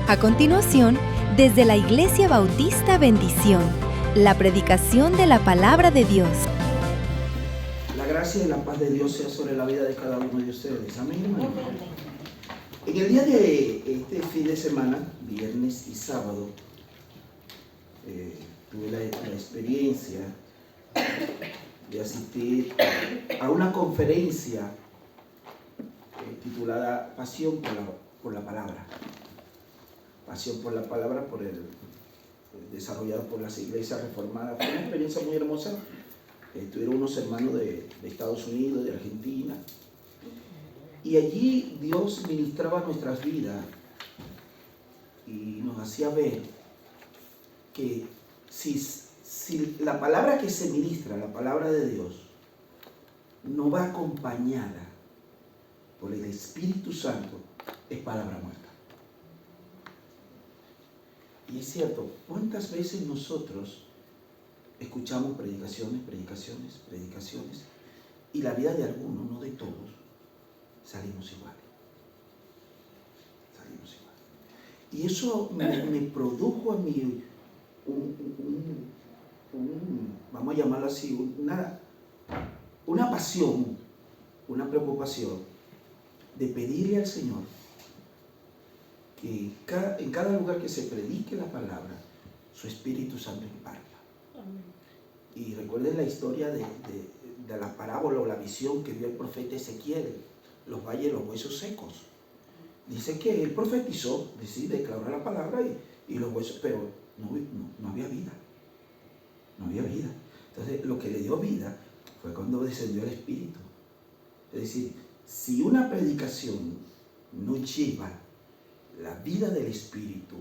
A continuación, desde la Iglesia Bautista Bendición, la predicación de la Palabra de Dios. La gracia y la paz de Dios sea sobre la vida de cada uno de ustedes. Amén, hermano. En el día de este fin de semana, viernes y sábado, tuve la experiencia de asistir a una conferencia titulada Pasión por la Palabra. Pasión por la Palabra, desarrollado por las iglesias reformadas. Fue una experiencia muy hermosa. Tuvieron unos hermanos de Estados Unidos, de Argentina. Y allí Dios ministraba nuestras vidas y nos hacía ver que si la palabra que se ministra, la palabra de Dios, no va acompañada por el Espíritu Santo, es palabra muerta. Y es cierto, ¿cuántas veces nosotros escuchamos predicaciones, y la vida de algunos, no de todos, salimos iguales? Y eso me produjo a mí vamos a llamarlo así, una pasión, una preocupación de pedirle al Señor que en cada lugar que se predique la palabra, su Espíritu Santo imparta. Y recuerden la historia de la parábola o la visión que vio el profeta Ezequiel, los valles, los huesos secos. Dice que él profetizó, declaró la palabra y los huesos, pero no había vida. No había vida. Entonces, lo que le dio vida fue cuando descendió el Espíritu. Es decir, si una predicación no lleva la vida del Espíritu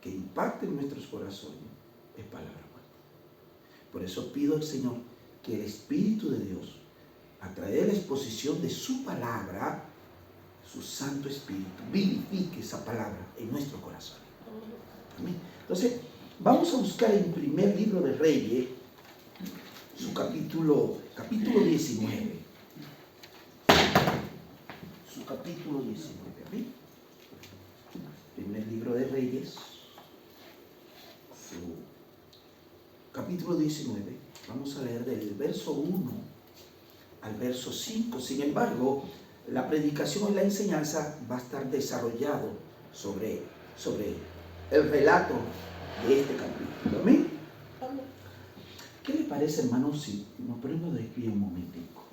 que impacte en nuestros corazones, es palabra muerta. Por eso pido al Señor que el Espíritu de Dios, a través de la exposición de su palabra, su Santo Espíritu, vivifique esa palabra en nuestro corazón. Amén. Entonces, vamos a buscar en primer libro de Reyes, su capítulo 19. Su capítulo 19. ¿Amén? Primer libro de Reyes, su capítulo 19. Vamos a leer del verso 1 al verso 5. Sin embargo, la predicación y la enseñanza va a estar desarrollado sobre el relato de este capítulo. ¿Amén? ¿Qué le parece, hermanos, si nos ponemos de pie un momentico?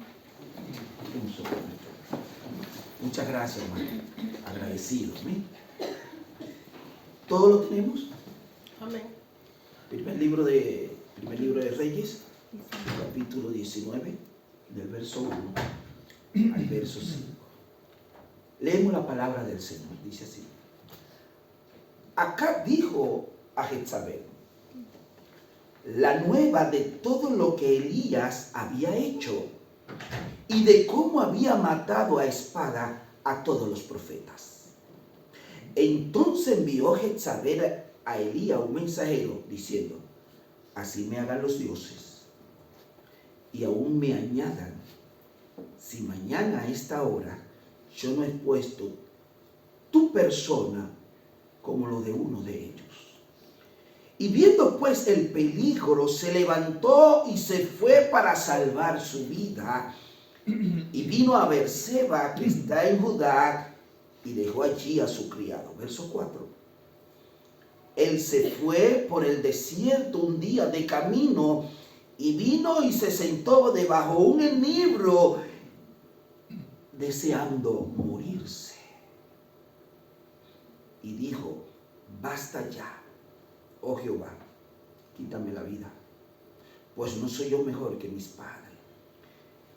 Muchas gracias, hermano. Agradecido. ¿Amén? ¿Todo lo tenemos? Amén. Primer libro de Reyes, capítulo 19, del verso 1 al verso 5. Leemos la palabra del Señor. Dice así: Acab dijo a Jezabel la nueva de todo lo que Elías había hecho y de cómo había matado a espada a todos los profetas. Entonces envió Jezabel a Elías un mensajero diciendo: así me hagan los dioses y aún me añadan, si mañana a esta hora yo no he puesto tu persona como lo de uno de ellos. Y viendo pues el peligro, se levantó y se fue para salvar su vida, y vino a Beerseba, que está en Judá, y dejó allí a su criado. Verso 4. Él se fue por el desierto un día de camino, y vino y se sentó debajo un enebro, deseando morirse. Y dijo: basta ya, oh Jehová, quítame la vida, pues no soy yo mejor que mis padres.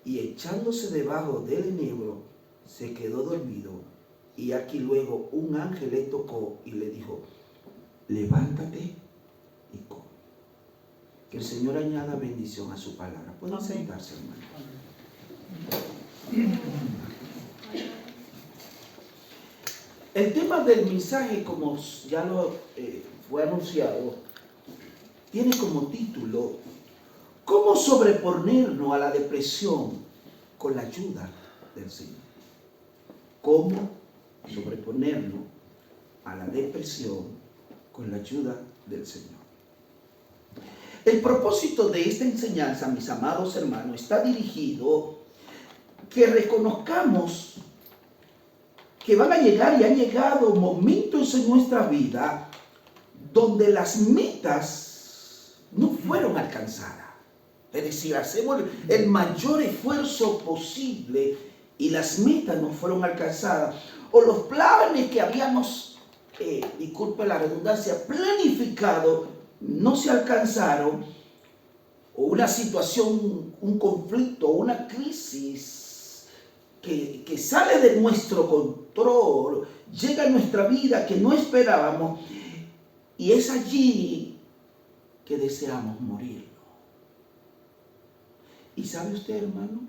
Y echándose debajo del enebro, se quedó dormido. Y aquí luego un ángel le tocó y le dijo: levántate y come. Que el Señor añada bendición a su palabra. Pueden sentarse, hermano. El tema del mensaje, como ya lo fue anunciado, tiene como título: ¿cómo sobreponernos a la depresión con la ayuda del Señor? ¿Cómo sobreponernos a la depresión con la ayuda del Señor. El propósito de esta enseñanza, mis amados hermanos, está dirigido que reconozcamos que van a llegar y han llegado momentos en nuestra vida donde las metas no fueron alcanzadas. Es decir, hacemos el mayor esfuerzo posible y las metas no fueron alcanzadas. O los planes que habíamos, disculpe la redundancia, planificado, no se alcanzaron. O una situación, un conflicto, una crisis que sale de nuestro control, llega a nuestra vida que no esperábamos. Y es allí que deseamos morirlo. ¿Y sabe usted, hermano?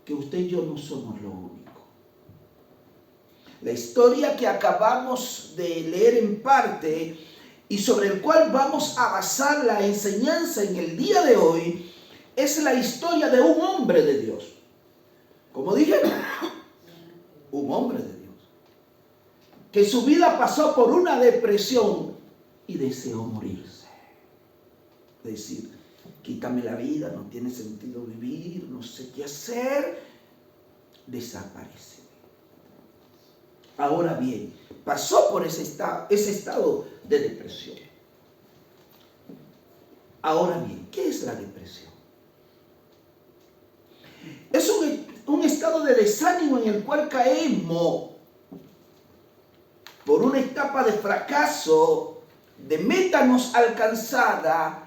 Que usted y yo no somos lo único. La historia que acabamos de leer en parte y sobre el cual vamos a basar la enseñanza en el día de hoy es la historia de un hombre de Dios. Como dije, un hombre de Dios. Que su vida pasó por una depresión y deseó morirse. Es decir, quítame la vida, no tiene sentido vivir, no sé qué hacer, desaparece. Ahora bien, pasó por ese estado de depresión. Ahora bien, ¿qué es la depresión? Es un estado de desánimo en el cual caemos por una etapa de fracaso, de meta no alcanzada,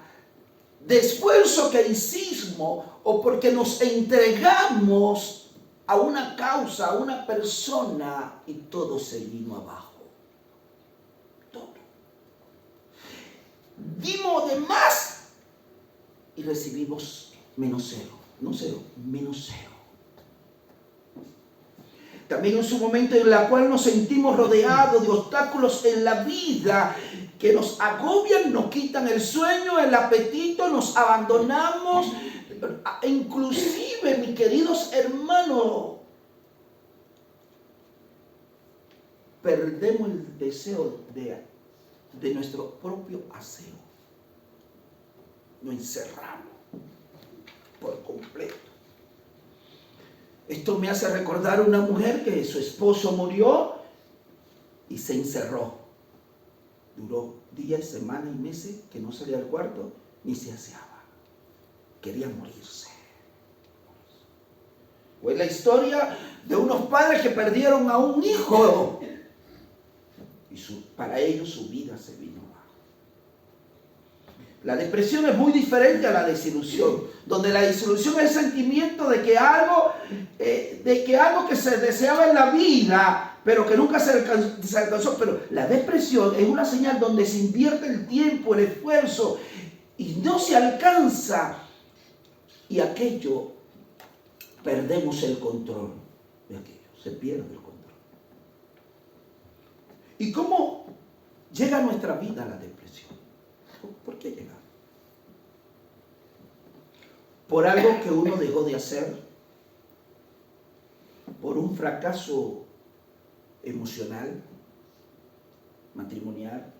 de esfuerzo que hicimos o porque nos entregamos a una causa, a una persona y todo se vino abajo. Todo. Dimos de más y recibimos menos cero. No cero, menos cero. También es un momento en el cual nos sentimos rodeados de obstáculos en la vida que nos agobian, nos quitan el sueño, el apetito, nos abandonamos. Inclusive, mis queridos hermanos, perdemos el deseo de nuestro propio aseo. Nos encerramos por completo. Esto me hace recordar a una mujer que su esposo murió y se encerró. Duró días, semanas y meses que no salía del cuarto ni se aseaba. Quería morirse. O es la historia de unos padres que perdieron a un hijo y para ellos su vida se vino abajo. La depresión es muy diferente a la desilusión, donde la desilusión es el sentimiento de que algo que se deseaba en la vida, pero que nunca se alcanzó. Pero la depresión es una señal donde se invierte el tiempo, el esfuerzo, y no se alcanza. Y aquello, perdemos el control de aquello, se pierde el control. ¿Y cómo llega a nuestra vida la depresión? ¿Por qué llega? Por algo que uno dejó de hacer, por un fracaso emocional, matrimonial,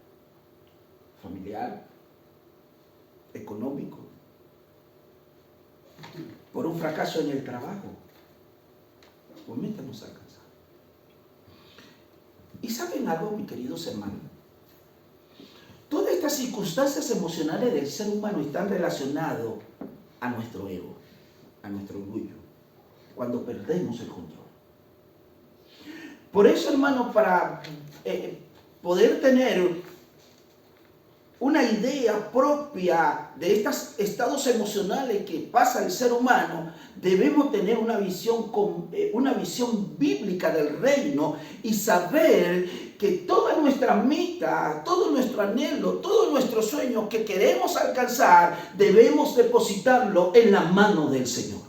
familiar, económico, por un fracaso en el trabajo. Obviamente nos alcanza. ¿Y saben algo, mis queridos hermanos? Todas estas circunstancias emocionales del ser humano están relacionadas a nuestro ego, a nuestro orgullo, cuando perdemos el control. Por eso, hermano, para poder tener una idea propia de estos estados emocionales que pasa el ser humano, debemos tener una visión bíblica del reino y saber que toda nuestra meta, todo nuestro anhelo, todo nuestro sueño que queremos alcanzar, debemos depositarlo en la mano del Señor.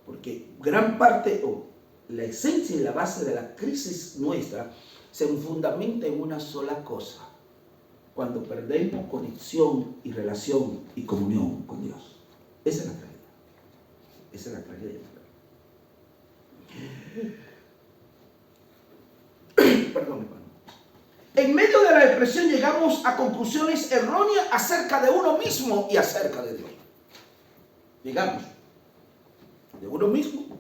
Porque gran parte, la esencia y la base de la crisis nuestra se fundamenta en una sola cosa: cuando perdemos conexión y relación y comunión con Dios. Esa es la tragedia. Esa es la tragedia. depresión llegamos a conclusiones erróneas acerca de uno mismo y acerca de Dios. Llegamos de uno mismo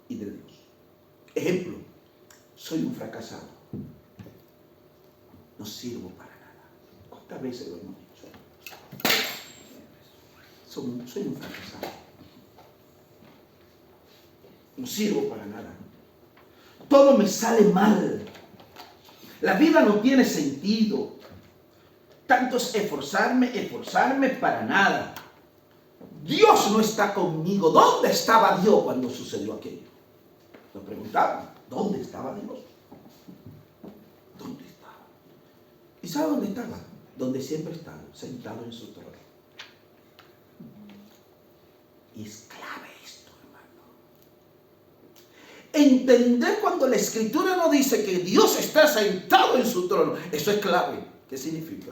y de Dios. Ejemplo, soy un fracasado. No sirvo para nada. ¿Cuántas veces lo hemos dicho? Soy un fracasado. No sirvo para nada. Todo me sale mal. La vida no tiene sentido. Tanto es esforzarme para nada. Dios no está conmigo. ¿Dónde estaba Dios cuando sucedió aquello? Nos preguntaban, ¿dónde estaba Dios? ¿Dónde estaba? ¿Y sabe dónde estaba? Donde siempre está, sentado en su trono. Y es clave esto, hermano. Entender cuando la Escritura nos dice que Dios está sentado en su trono. Eso es clave. ¿Qué significa?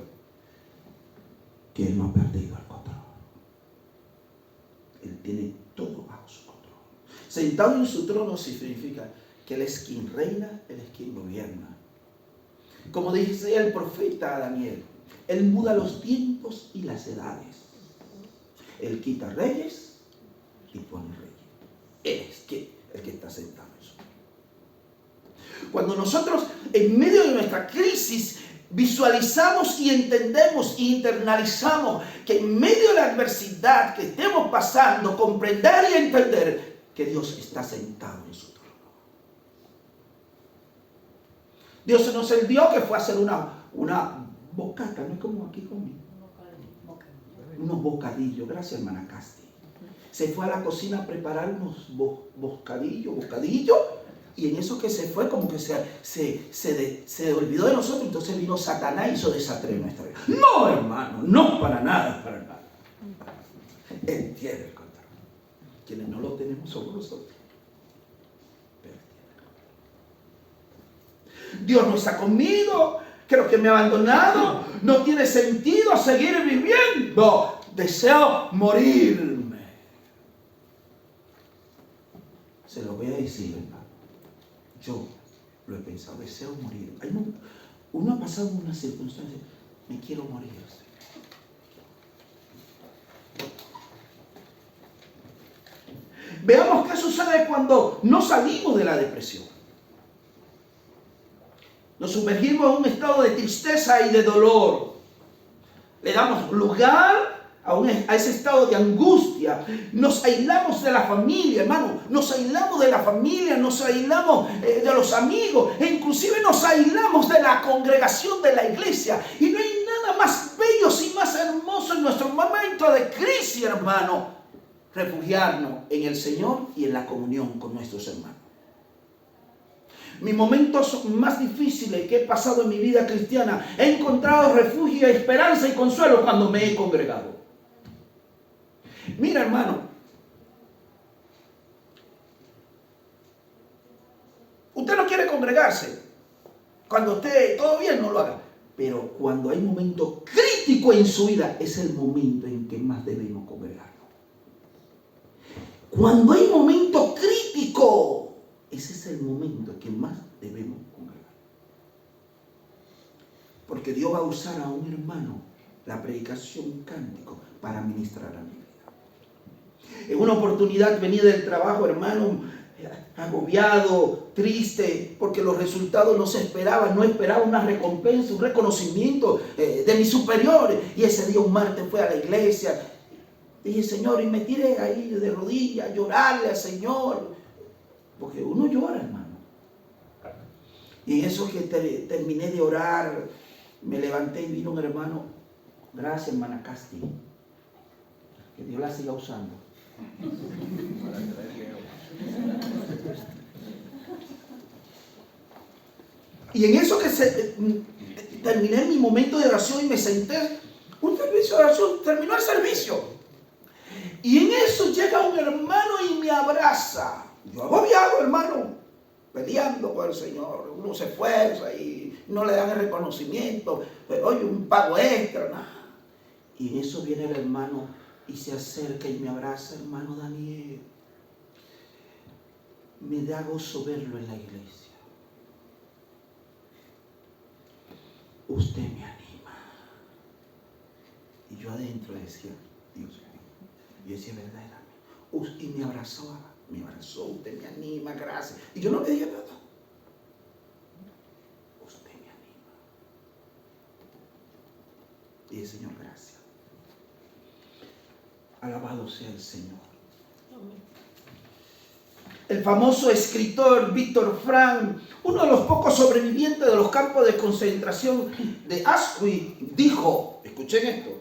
Que Él no ha perdido el control. Él tiene todo bajo su control. Sentado en su trono significa que Él es quien reina, Él es quien gobierna. Como dice el profeta Daniel, Él muda los tiempos y las edades. Él quita reyes y pone reyes. Él es el que está sentado en su trono. Cuando nosotros, en medio de nuestra crisis, visualizamos y entendemos e internalizamos que en medio de la adversidad que estemos pasando, comprender y entender que Dios está sentado en su trono. Dios no es el Dios que fue a hacer una bocata, no es como aquí conmigo. Unos bocadillos, gracias hermana Casti. Se fue a la cocina a preparar unos bocadillos, y en eso que se fue como que se olvidó de nosotros, entonces vino Satanás y hizo desastre en nuestra vida. No, hermano, no para nada, para nada. Él tiene el control. Quienes no lo tenemos somos nosotros. Pero Dios no está conmigo, creo que me ha abandonado, no tiene sentido seguir viviendo, deseo morirme. Se lo voy a decir, hermano. Yo lo he pensado, deseo morir. Uno ha pasado una circunstancia, me quiero morir. Veamos qué sucede cuando no salimos de la depresión. Nos sumergimos en un estado de tristeza y de dolor. Le damos lugar a ese estado de angustia. Nos aislamos de la familia, hermano. Nos aislamos de la familia, nos aislamos de los amigos. E inclusive nos aislamos de la congregación de la iglesia. Y no hay nada más bello y más hermoso en nuestro momento de crisis, hermano. Refugiarnos en el Señor y en la comunión con nuestros hermanos. Mis momentos más difíciles que he pasado en mi vida cristiana, he encontrado refugio, esperanza y consuelo cuando me he congregado. Mira, hermano, usted no quiere congregarse. Cuando esté todo bien, no lo haga. Pero cuando hay momentos críticos en su vida, es el momento en que más debemos congregarnos. Cuando hay momentos críticos, ese es el momento en que más debemos congregar. Porque Dios va a usar a un hermano la predicación, un cántico, para ministrar a mi vida. En una oportunidad venía del trabajo, hermano, agobiado, triste, porque los resultados no se esperaban, no esperaba una recompensa, un reconocimiento de mis superiores. Y ese día, un martes, fue a la iglesia. Dije, Señor, y me tiré ahí de rodillas a llorarle al Señor. Porque uno llora, hermano. Y en eso que terminé de orar, me levanté y vino un hermano. Gracias, hermana Casti. Que Dios la siga usando. Y en eso que terminé mi momento de oración y me senté, un servicio de oración, terminó el servicio. Y en eso llega un hermano y me abraza. Yo agobiado, hermano, peleando con el Señor. Uno se esfuerza y no le dan el reconocimiento. Pero, oye, un pago extra, nada. Y en eso viene el hermano y se acerca y me abraza, hermano Daniel. Me da gozo verlo en la iglesia. adentro decía, Dios mío. Yo decía, verdaderamente. Y me abrazó, usted me anima, gracias. Y yo no pedía nada. Usted me anima. Y el Señor, gracias. Alabado sea el Señor. El famoso escritor Víctor Frank, uno de los pocos sobrevivientes de los campos de concentración de Auschwitz, dijo, escuchen esto,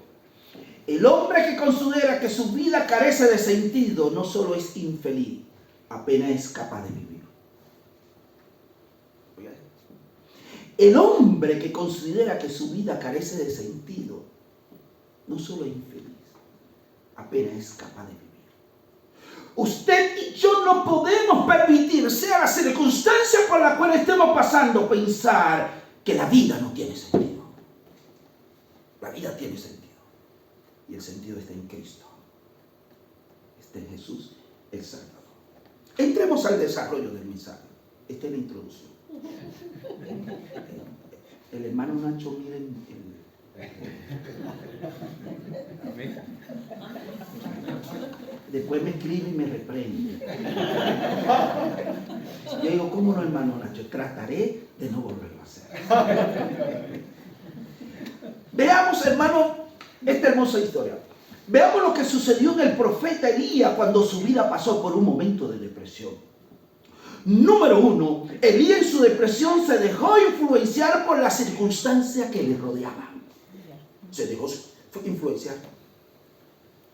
el hombre que considera que su vida carece de sentido no solo es infeliz, apenas es capaz de vivir. El hombre que considera que su vida carece de sentido no solo es infeliz, apenas es capaz de vivir. Usted y yo no podemos permitir, sea la circunstancia por la cual estemos pasando, pensar que la vida no tiene sentido. La vida tiene sentido. Y el sentido está en Cristo. Está en Jesús, el Salvador. Entremos al desarrollo del mensaje. Esta es la introducción. El hermano Nacho, miren después me escribe y me reprende. Yo digo, ¿cómo no, hermano Nacho? Trataré de no volverlo a hacer. Veamos, hermano, esta hermosa historia. Veamos lo que sucedió en el profeta Elías cuando su vida pasó por un momento de depresión. Número 1, Elías en su depresión se dejó influenciar por las circunstancias que le rodeaban. Se dejó influenciar.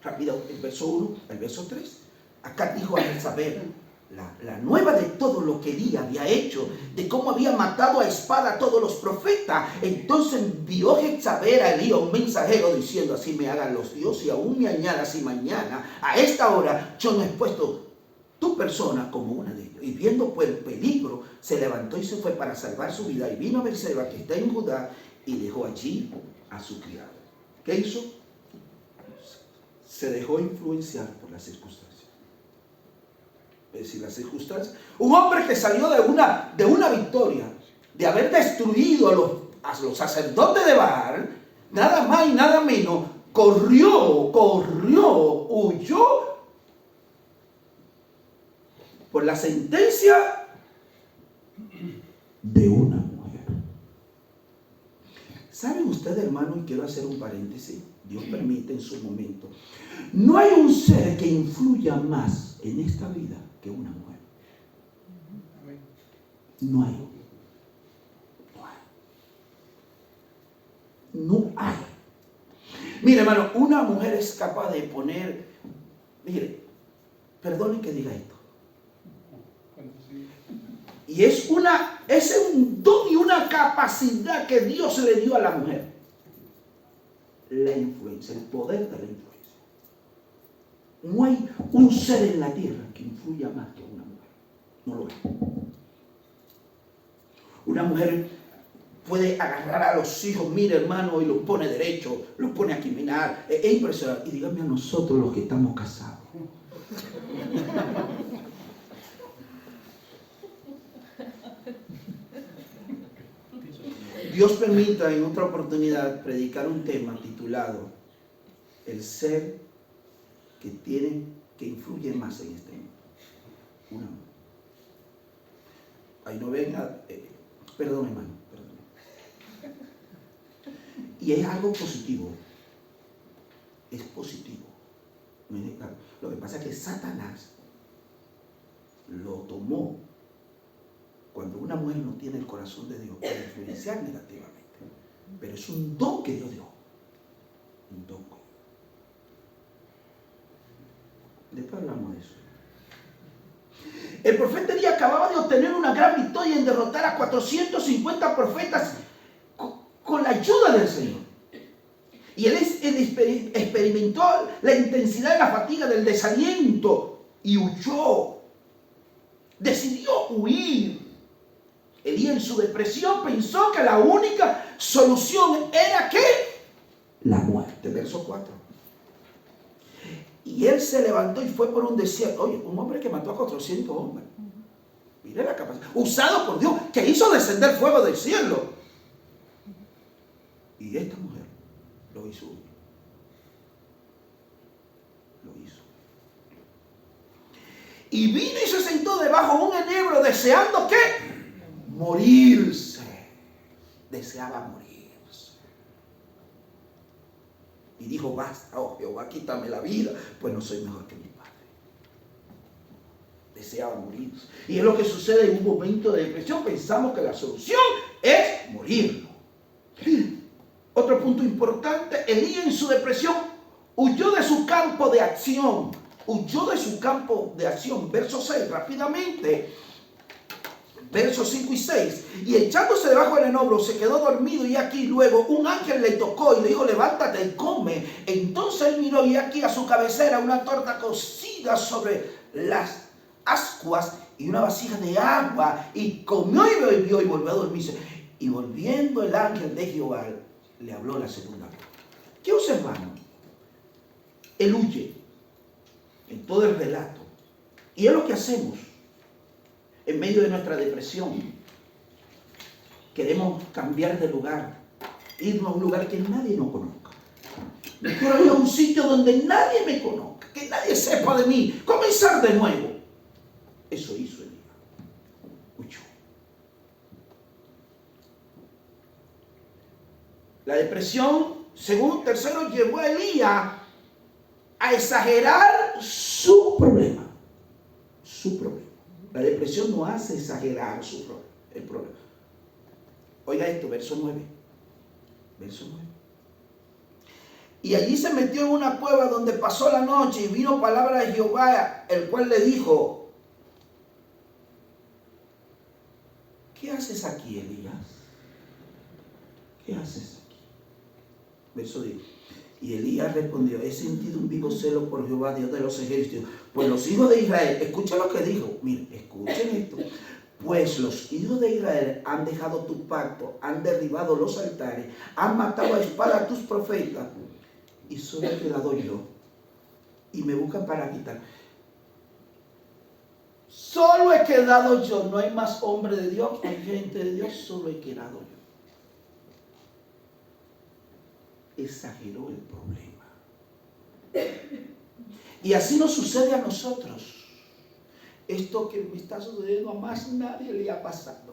Rápido, el verso 1, el verso 3. Acá dijo a Jezabel, la nueva de todo lo que Elías había hecho, de cómo había matado a espada a todos los profetas. Entonces envió Jezabel a Elías un mensajero diciendo, así me hagan los dioses y aún me añadas y mañana a esta hora yo no he puesto tu persona como una de ellos. Y viendo pues el peligro, se levantó y se fue para salvar su vida. Y vino a Berseba, que está en Judá, y dejó allí a su criado. ¿Qué hizo? Se dejó influenciar por las circunstancias. Es decir, las circunstancias. Un hombre que salió de una victoria, de haber destruido a los sacerdotes de Baal, nada más y nada menos, corrió, huyó por la sentencia de una mujer. ¿Saben ustedes, hermano? Y quiero hacer un paréntesis. Dios permite en su momento. No hay un ser que influya más en esta vida que una mujer. No hay. No hay. Mire, hermano, una mujer es capaz de poner, mire, perdonen que diga esto. Y es un don y una capacidad que Dios le dio a la mujer. La influencia, el poder de la influencia. No hay un ser en la tierra que influya más que una mujer. No lo hay. Una mujer puede agarrar a los hijos, mire, hermano, y los pone derecho, los pone a caminar. Es impresionante. Y díganme a nosotros los que estamos casados. Dios permita en otra oportunidad predicar un tema titulado El ser que influye más en este mundo. Una mujer. Ahí no venga, perdón, hermano, perdón. Y es algo positivo. Es positivo. Lo que pasa es que Satanás lo tomó cuando una mujer no tiene el corazón de Dios para influenciar negativamente. Pero es un don que Dios dio. Un don. Después hablamos de eso. El profeta Elías acababa de obtener una gran victoria en derrotar a 450 profetas con la ayuda del Señor. Y él experimentó la intensidad y la fatiga del desaliento y huyó. Decidió huir. Elías en su depresión pensó que la única solución era ¿qué? La muerte. Verso 4. Y él se levantó y fue por un desierto. Oye, un hombre que mató a 400 hombres. Mire la capacidad. Usado por Dios, que hizo descender fuego del cielo. Y esta mujer lo hizo huir. y vino y se sentó debajo de un enebro, deseando ¿qué? Morirse. Deseaba morirse. Y dijo, basta, oh Jehová, quítame la vida, pues no soy mejor que mi padre. Deseaba morirse. Y es lo que sucede en un momento de depresión. Pensamos que la solución es morirnos. Otro punto importante, Elías en su depresión huyó de su campo de acción. Huyó de su campo de acción. Verso 6, rápidamente. Versos 5 y 6. Y echándose debajo del enebro se quedó dormido, y aquí luego un ángel le tocó y le dijo, levántate y come. Entonces él miró, y aquí a su cabecera una torta cocida sobre las ascuas y una vasija de agua, y comió y bebió y volvió a dormirse. Y volviendo el ángel de Jehová le habló la segunda vez. ¿Qué observamos? Él huye en todo el relato, y es lo que hacemos en medio de nuestra depresión. Queremos cambiar de lugar, irnos a un lugar que nadie nos conozca. Me quiero ir a un sitio donde nadie me conozca, que nadie sepa de mí, comenzar de nuevo. Eso hizo Elías. Huyó. La depresión, según tercero, llevó a Elías a exagerar su problema. Su problema. La depresión no hace exagerar el problema. Oiga esto, verso 9. Verso 9. Y allí se metió en una cueva donde pasó la noche, y vino palabra de Jehová, el cual le dijo, ¿qué haces aquí, Elías? ¿Qué haces aquí? Verso 10. Y Elías respondió, he sentido un vivo celo por Jehová, Dios de los ejércitos. Pues los hijos de Israel, escuchen lo que dijo, miren, escuchen esto. Pues los hijos de Israel han dejado tu pacto, han derribado los altares, han matado a espada a tus profetas, y solo he quedado yo, y me buscan para quitar. Solo he quedado yo, no hay más hombre de Dios, no hay gente de Dios, solo he quedado yo. Exageró el problema. Y así nos sucede a nosotros. Esto que me está sucediendo a más nadie le ha pasado.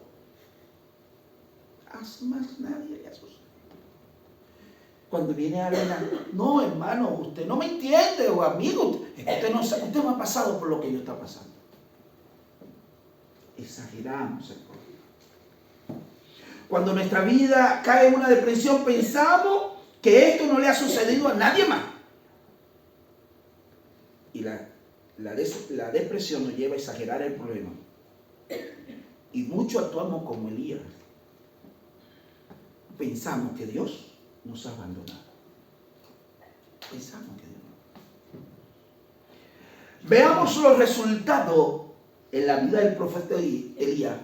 A más nadie le ha sucedido. Cuando viene alguien, no hermano, usted no me entiende, o amigo, usted no ha pasado por lo que yo está pasando. Exageramos el problema. Cuando nuestra vida cae en una depresión, pensamos que esto no le ha sucedido a nadie más. Y la depresión nos lleva a exagerar el problema. Y mucho actuamos como Elías. Pensamos que Dios nos ha abandonado. Pensamos que Dios no. Veamos los resultados en la vida del profeta Elías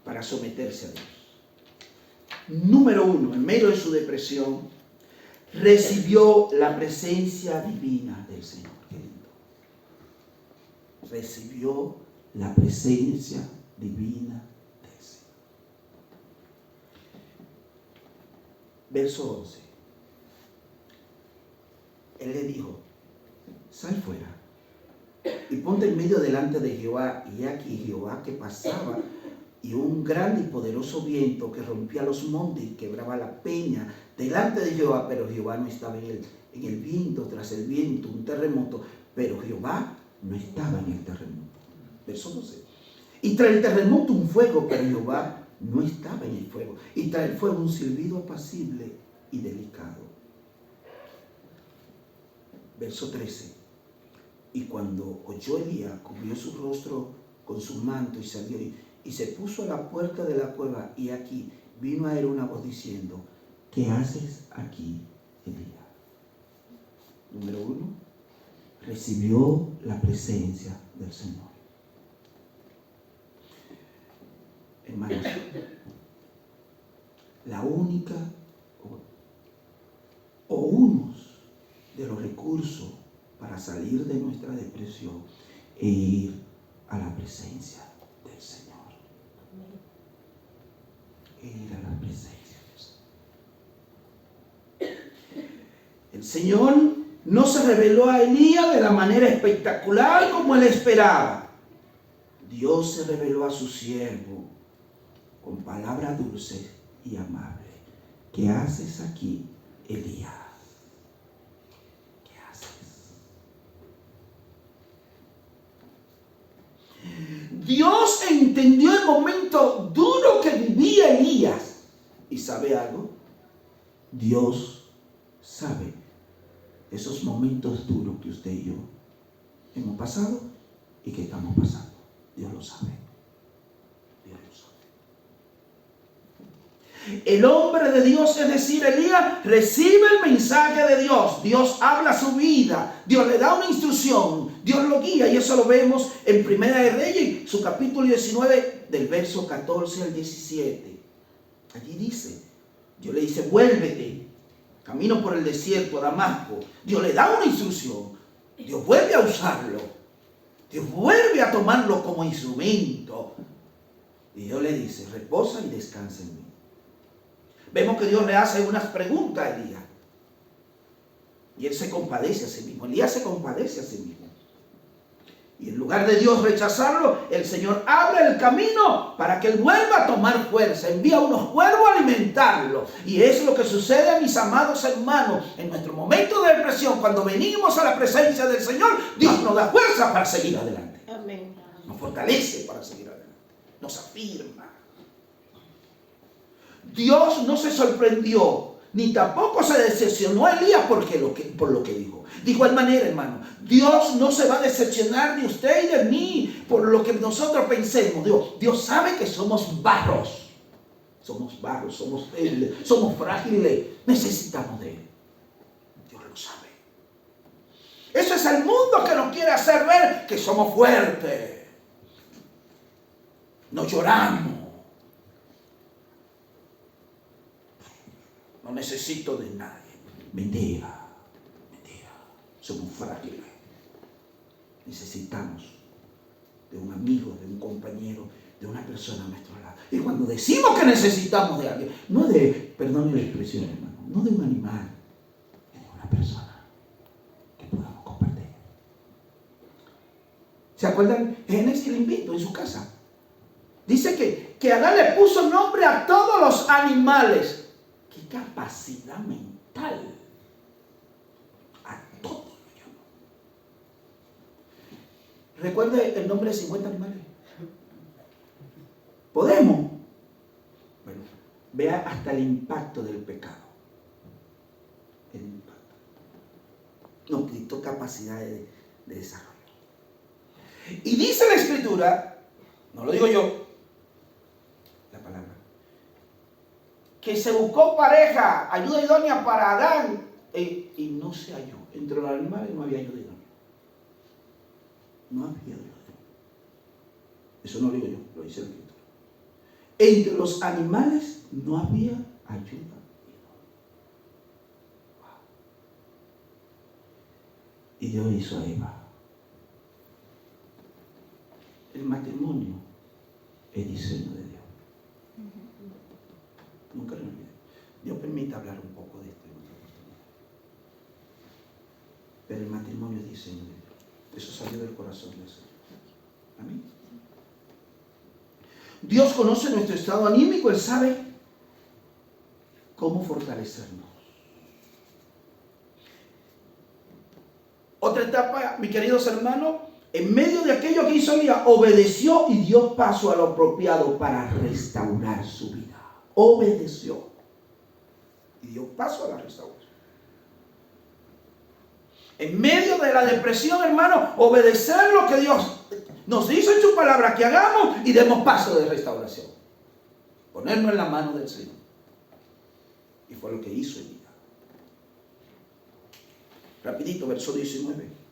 para someterse a Dios. Número 1, en medio de su depresión, recibió la presencia divina del Señor. Qué lindo. Recibió la presencia divina del Señor. Verso 11. Él le dijo, sal fuera y ponte en medio delante de Jehová. Y aquí Jehová que pasaba, y un grande y poderoso viento que rompía los montes y quebraba la peña delante de Jehová, pero Jehová no estaba en el viento, tras el viento un terremoto, pero Jehová no estaba en el terremoto. Verso 12. Y tras el terremoto un fuego, pero Jehová no estaba en el fuego. Y tras el fuego un silbido apacible y delicado. Verso 13. Y cuando oyó Elías, cubrió su rostro con su manto y salió y se puso a la puerta de la cueva, y aquí vino a él una voz diciendo, ¿qué haces aquí, Elías? Número 1, recibió la presencia del Señor. Hermanos, la única o unos de los recursos para salir de nuestra depresión e ir a la presencia del Señor. Ir a la presencia del Señor. El Señor no se reveló a Elías de la manera espectacular como él esperaba. Dios se reveló a su siervo con palabras dulces y amables. ¿Qué haces aquí, Elías? ¿Qué haces? Dios entendió el momento duro que vivía Elías. ¿Y sabe algo? Dios sabe esos momentos duros que usted y yo hemos pasado y que estamos pasando. Dios lo sabe. Dios lo sabe. El hombre de Dios, es decir, Elías, recibe el mensaje de Dios. Dios habla su vida. Dios le da una instrucción. Dios lo guía. Y eso lo vemos en Primera de Reyes, su capítulo 19, del verso 14 al 17. Allí dice, Dios le dice, vuélvete, camino por el desierto a Damasco. Dios le da una instrucción. Dios vuelve a usarlo. Dios vuelve a tomarlo como instrumento. Y Dios le dice, reposa y descansa en mí. Vemos que Dios le hace unas preguntas a Elías. Y él se compadece a sí mismo. Elías se compadece a sí mismo. Y en lugar de Dios rechazarlo, el Señor abre el camino para que él vuelva a tomar fuerza. Envía unos cuervos a alimentarlo. Y es lo que sucede, mis amados hermanos, en nuestro momento de depresión. Cuando venimos a la presencia del Señor, Dios nos da fuerza para seguir adelante. Amén. Nos fortalece para seguir adelante. Nos afirma. Dios no se sorprendió, ni tampoco se decepcionó a Elías por lo que dijo. De igual manera, hermano, Dios no se va a decepcionar de usted y de mí por lo que nosotros pensemos. Dios sabe que somos barros. Somos barros, somos débiles, somos frágiles. Necesitamos de Él. Dios lo sabe. Eso es el mundo que nos quiere hacer ver que somos fuertes. No lloramos. No necesito de nadie. Mentira. Somos frágiles. Necesitamos de un amigo, de un compañero, de una persona a nuestro lado. Y cuando decimos que necesitamos de alguien, no de, perdone la expresión, hermano, no de un animal, es de una persona que podamos compartir. ¿Se acuerdan? Génesis le invito en su casa. Dice que Adán le puso nombre a todos los animales. ¡Qué capacidad mental! A todos lo llamó. ¿Recuerda el nombre de 50 animales? ¿Podemos? Bueno, vea hasta el impacto del pecado. El impacto. Nos quitó capacidad de desarrollo. Y dice la Escritura, no lo digo yo, la palabra, que se buscó pareja, ayuda idónea para Adán, y no se halló. Entre los animales no había ayuda idónea. No había ayuda idónea. Eso no lo digo yo, lo dice el Escritura. Entre los animales no había ayuda idónea. Wow. Y Dios hizo a Eva. El matrimonio es diseño de Dios. Nunca lo olvidé. Dios permite hablar un poco de esto en otra oportunidad. Pero el matrimonio es diseño de Dios. Eso salió del corazón del Señor. Amén. Dios conoce nuestro estado anímico. Él sabe cómo fortalecernos. Otra etapa, mis queridos hermanos, en medio de aquello que hizo Elías, obedeció y dio paso a lo apropiado para restaurar su vida. Obedeció y dio paso a la restauración. En medio de la depresión, hermano, obedecer lo que Dios nos dice en su palabra que hagamos y demos paso de restauración. Ponernos en la mano del Señor. Y fue lo que hizo Elías. Rapidito, verso 19.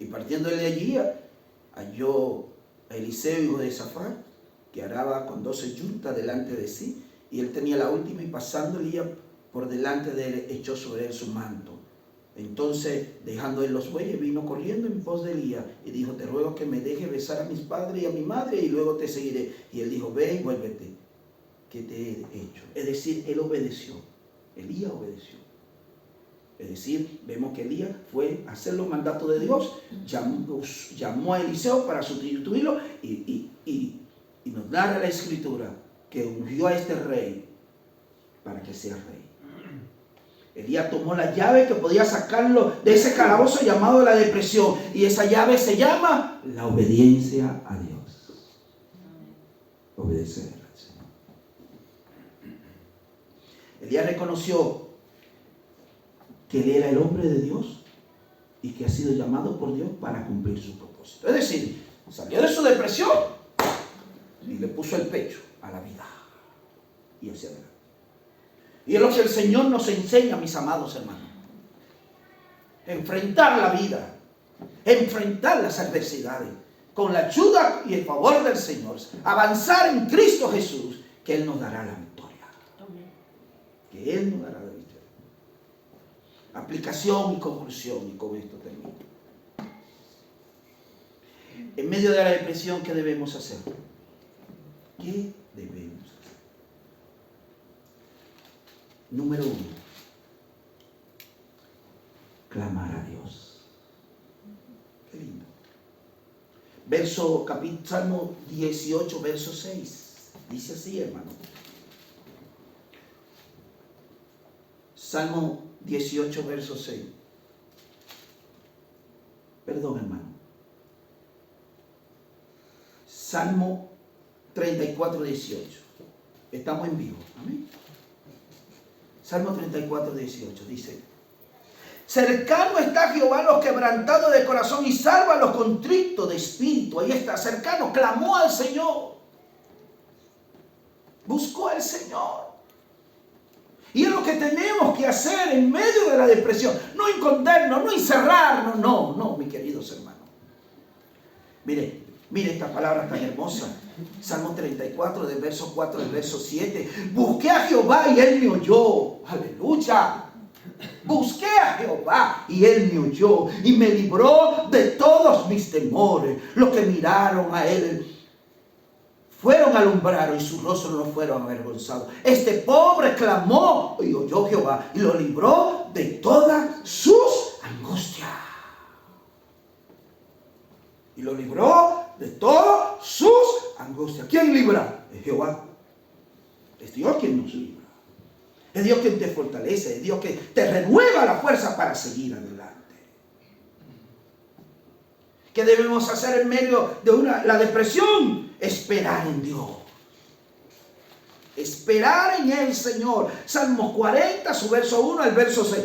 Y partiendo de allí, halló a Eliseo, hijo de Safat, que araba con 12 yuntas delante de sí, y él tenía la última, y pasando Elías por delante de él, echó sobre él su manto. Entonces, dejando él los bueyes, vino corriendo en pos de Elías, y dijo: te ruego que me dejes besar a mis padres y a mi madre, y luego te seguiré. Y él dijo: ve y vuélvete, que te he hecho. Es decir, él obedeció. Elías obedeció. Es decir, vemos que Elías fue a hacer los mandatos de Dios, llamó a Eliseo para sustituirlo y nos narra la escritura que ungió a este rey para que sea rey. Elías tomó la llave que podía sacarlo de ese calabozo llamado la depresión, y esa llave se llama la obediencia a Dios. Obedecer al Señor. Elías reconoció que él era el hombre de Dios y que ha sido llamado por Dios para cumplir su propósito. Es decir, salió de su depresión y le puso el pecho a la vida y hacia adelante. Y es lo que el Señor nos enseña, mis amados hermanos. Enfrentar la vida, enfrentar las adversidades con la ayuda y el favor del Señor. Avanzar en Cristo Jesús, que Él nos dará la victoria. Que Él nos dará la victoria. Aplicación y conclusión, y con esto termino. En medio de la depresión, ¿qué debemos hacer? ¿Qué debemos hacer? Número 1, clamar a Dios. Qué lindo. Salmo 18, verso 6. Dice así, hermano. Salmo 18, verso 6. Perdón, hermano. Salmo 34, 18. Estamos en vivo. Amén. Salmo 34, 18 dice: cercano está Jehová a los quebrantados de corazón y salva a los contritos de espíritu. Ahí está, cercano, clamó al Señor, buscó al Señor. Y es lo que tenemos que hacer en medio de la depresión. No escondernos, no encerrarnos, no, mis queridos hermanos. Mire esta palabra tan hermosa. Salmo 34, del verso 4 al verso 7. Busqué a Jehová y Él me oyó. Aleluya. Busqué a Jehová y Él me oyó y me libró de todos mis temores. Los que miraron a Él fueron alumbrados y sus rostros no fueron avergonzados. Este pobre clamó y oyó Jehová y lo libró de todas sus angustias. Y lo libró de todas sus angustias. ¿Quién libra? Es Jehová. Es Dios quien nos libra. Es Dios quien te fortalece. Es Dios que te renueva la fuerza para seguir adelante. ¿Qué debemos hacer en medio de la depresión? Esperar en Dios. Esperar en el Señor. Salmos 40, su verso 1 al verso 6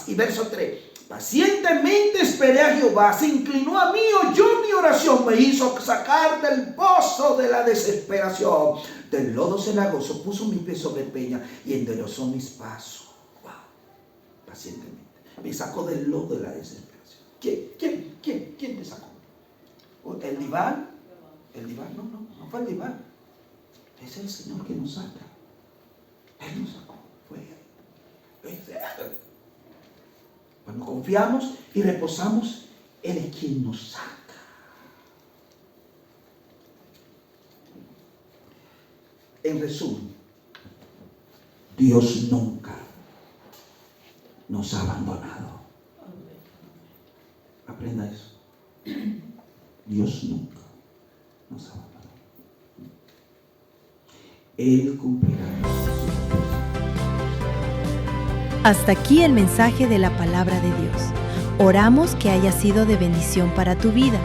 y verso 3. Pacientemente esperé a Jehová, se inclinó a mí, oyó mi oración, me hizo sacar del pozo de la desesperación. Del lodo cenagoso puso mi pie sobre peña y enderezó mis pasos. Wow. Pacientemente. Me sacó del lodo de la desesperación. ¿Quién te sacó? ¿El diván? ¿El diván? No fue el diván. Es el Señor que nos saca. Él nos sacó. Fue Él. Cuando confiamos y reposamos, Él es quien nos saca. En resumen, Dios nunca nos ha abandonado. Aprenda eso. Dios nunca nos ha abandonado. Él cumplirá. Hasta aquí el mensaje de la palabra de Dios. Oramos que haya sido de bendición para tu vida.